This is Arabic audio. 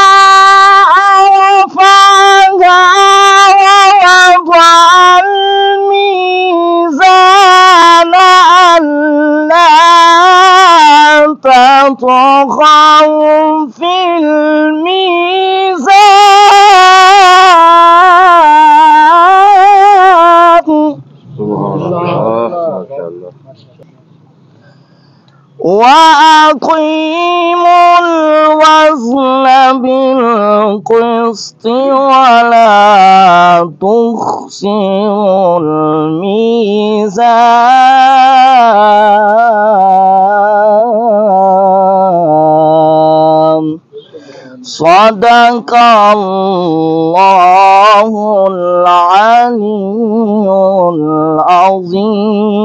والسماء رفعها ووضع الميزان ألا تطغوا في الميزان وأقيموا الوزن بالقسط ولا تخسروا الميزان صدق الله العلي العظيم.